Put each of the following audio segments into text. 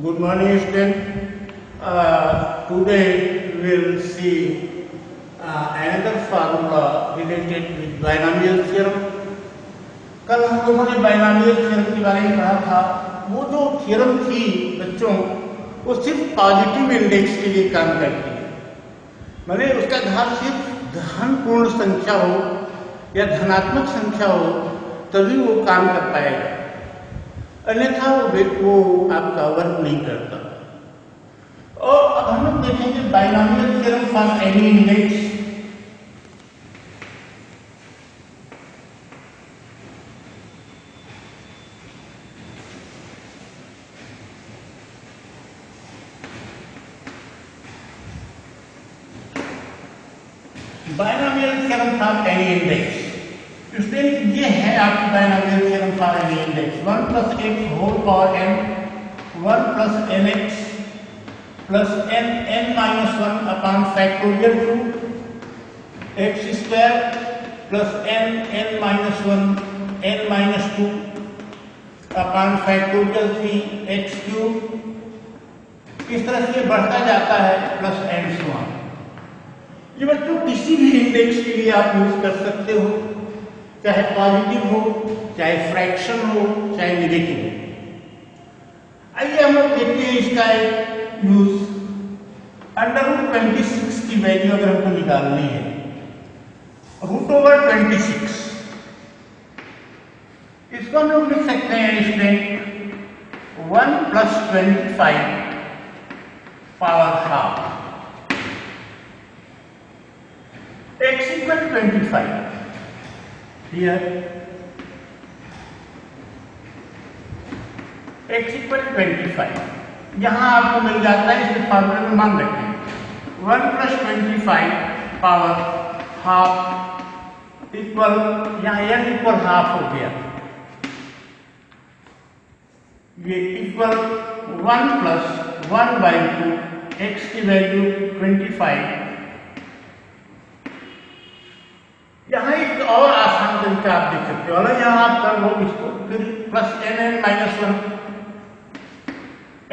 Good morning, student. Today we will see another formula related with binomial theorem. कल हम लोगों ने binomial theorem के बारे में पढ़ा था। वो जो थ्योरम थी बच्चों, वो सिर्फ पॉजिटिव इंडेक्स के लिए काम करती है। माने उसका घात सिर्फ धन पूर्ण संख्या हो या धनात्मक संख्या हो तभी वो काम कर पाएगा, अन्यथा वो आपका वर्क नहीं करता। और अब हम लोग देखेंगे binomial theorem for any index. Binomial theorem for any index. Student, ये है आपकी binomial theorem for any index. 1 + x whole power n, 1 + nx plus n-1 upon factorial 2 x² plus n-1 n-2 upon factorial 3 x³ इस तरह से बढ़ता जाता है plus n। ये बच्चों किसी भी इंडेक्स के लिए आप यूज कर सकते हो, चाहे पॉजिटिव हो, चाहे फ्रैक्शन हो, चाहे नेगेटिव हो। आइए हम लोग देखते हैं इसका एक यूज। √26 की वैल्यू अगर हमको निकालनी है, √26 इसको हम लोग लिख सकते हैं student 1 + 25 power half. x = 25 here, x = 25 यहां आपको मिल जाता है। इसके फॉर्मूले में मान रखें 1 + 25 पावर हाफ इक्वल, यहां n इक्वल हाफ हो गया, ये इक्वल 1 + 1/2 x की वैल्यू 25। यहाँ एक और आसान तरीका आप देख सकते हो, यहाँ आप कर लो इसको, फिर plus n-1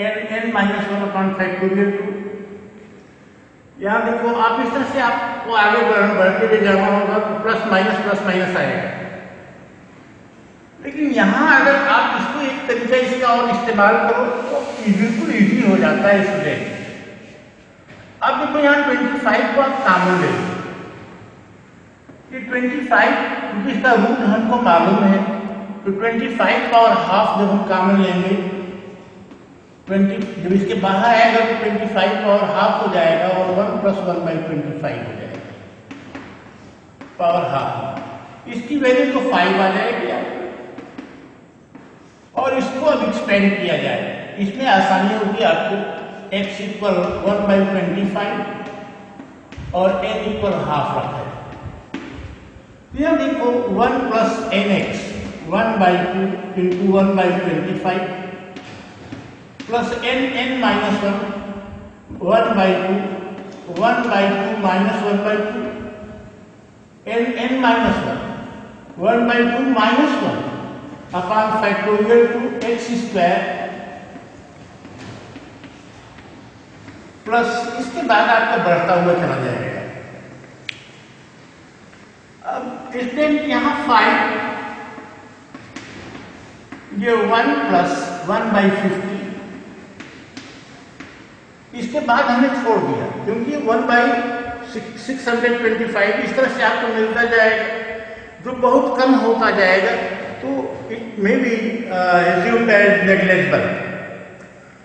n-1 upon factorial 2। यहाँ देखो आप इस तरह से आपको आगे बढ़ते हुए जाना होगा तो प्लस माइनस आएगा। लेकिन यहाँ अगर आप इसको एक तरीका इसका और इस्तेमाल करो तो बिल्कुल इजी हो जाता है स्टूडेंट। अब देखो यहाँ 25 को आप कॉमन ले लो, 25 क्योंकि इसका रूट हमको मालूम है, तो 25 पावर हाफ जब हम कॉमन लेंगे 20, जब इसके बाहर आएगा तो 25 पावर हाफ हो जाएगा और 1 + 1/25 हो जाएगा पावर हाफ। इसकी वैल्यू तो 5 आ जाएगी और इसको अब एक्सपेंड किया जाए, इसमें आसानी होगी आपको। x = 1/25 और n = हाफ रखा है। यह देखो 1 + nx 1/2 × 1/25 plus n-1 1/2 1/2 -1/2 n-1 1/2 -1 upon factorial 2 x² plus इसके बाद आपका बढ़ता हुआ चला जाएगा। अब स्टूडेंट यहाँ 5, ये 1 + 1/50 इसके बाद हमने छोड़ दिया क्योंकि 1/625 इस तरह से आपको मिलता जाएगा, जो बहुत कम होता जाएगा तो it may be assumed as negligible।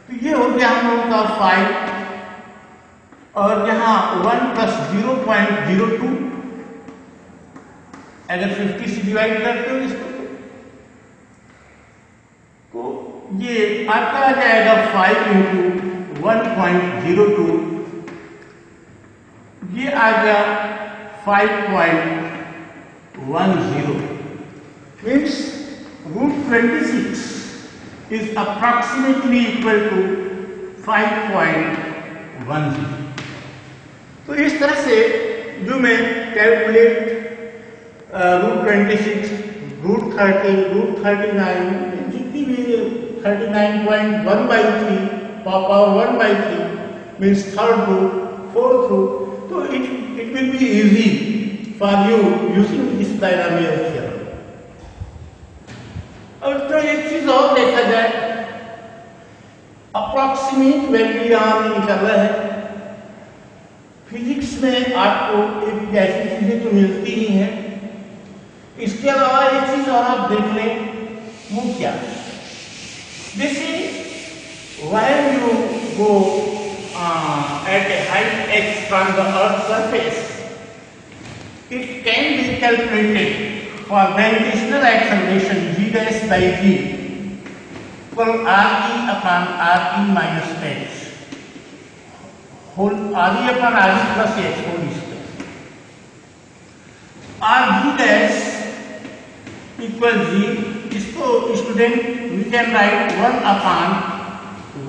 तो ये हो गया हम लोगों का 5, और यहाँ 1 + 0.02 अगर 50 से डिवाइड करते हो इसको तो ये आपका आ जाएगा 5 × 1.02, ये आ गया 5.10, means √26 is approximately equal to 5.10। तो इस तरह से जो मैं कैलकुलेट √26, √30, √39 जितनी भी 39.1/3 power 1 by 3 means third root, fourth root. So it will be easy for you using this binomial theorem. अब तो एक चीज और देखा जाए, अप्रॉक्सीमेट वैल्यू यहाँ निकल रहा है। फिजिक्स में आपको एक ऐसी चीजें तो मिलती ही हैं, इसके अलावा एक चीज और आप देख लें, वो क्या? जैसे when you go at a height x from the earth's surface, it can be calculated for gravitational acceleration g dash by g equal re upon re minus x whole re upon re plus x whole square, r g dash equal g. इसको student we can write 1 upon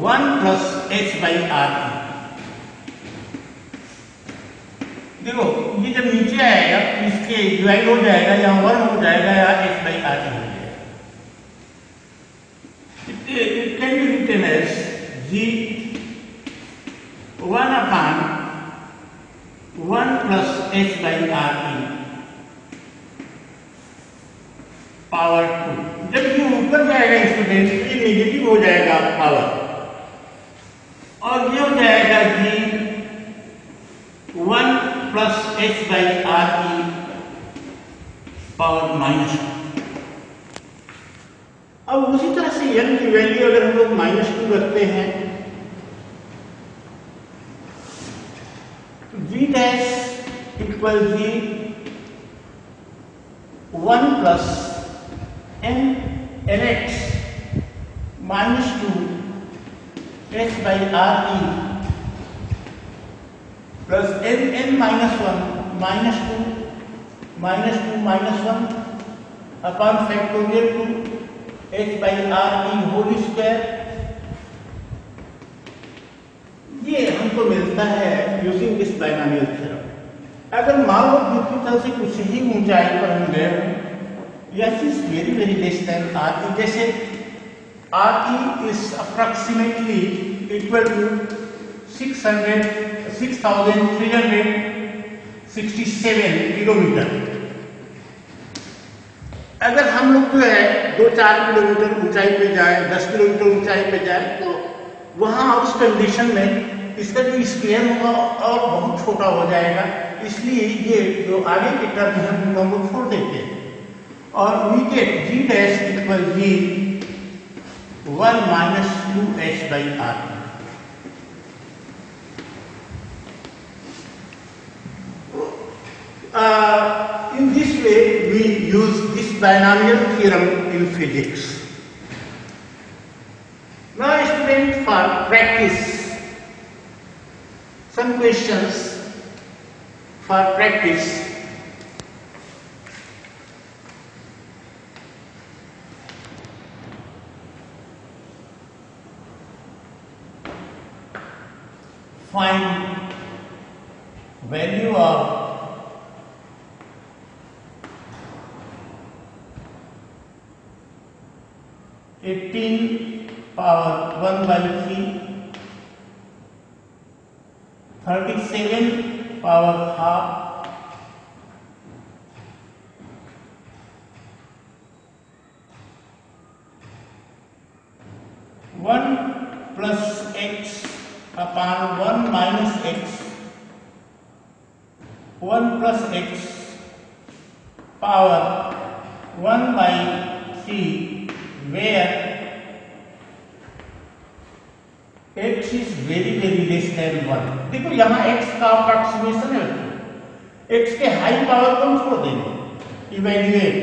1 plus h by r. देखो ये जब नीचे आएगा इसके divide हो जाएगा, या 1 हो जाएगा या h by r हो जाएगा. It can be written as g 1 upon 1 plus h by r power 2. जब ये ऊपर जाएगा स्टूडेंट, ये नेगेटिव हो जाएगा पावर, और ये हो जाएगा जी 1 प्लस एच बाई आर की पावर -2. अब उसी तरह से n की वैल्यू अगर हम लोग -2 रखते हैं तो जी dash equal ji 1 plus nx -2 h by re plus n minus 1 -2 upon factorial 2 h by re whole square. ये हमको मिलता है यूजिंग दिस बाइनोमियल थ्योरम. अगर मान लो दूसरी तरह से कुछ ही ऊंचाई पर हम गए yes is very less than re, जैसे re is approximately equal to 6,367 kilometre. अगर हम लोग जो है 2-4 किलोमीटर ऊंचाई पे जाए, 10 किलोमीटर ऊंचाई पे जाए, तो वहां उस कंडीशन में इसका जो स्केल होगा और बहुत छोटा हो जाएगा. इसलिए ये जो आगे के टर्म है हम लोग छोड़ देते हैं और we get g dash equal g 1 minus 2h by r. In this way we use this binomial theorem in physics. Now student, for practice, some questions for practice. Find value of power 1 by 3, 37 power half, 1 plus x upon 1 minus x, 1 plus x power 1 by 3, where x is very less than 1. देखो यहाँ x का approximation है, x के high power को हम छोड़ देंगे, evaluate.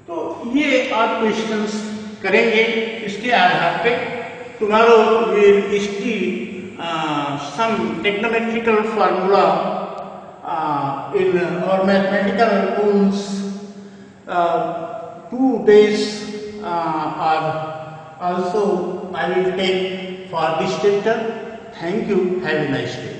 तो ये आप क्वेश्चंस करेंगे, इसके आधार पे tomorrow we will study some technometrical formula in or mathematical rules. 2 days are also I will take for this chapter. Thank you. Have a nice day.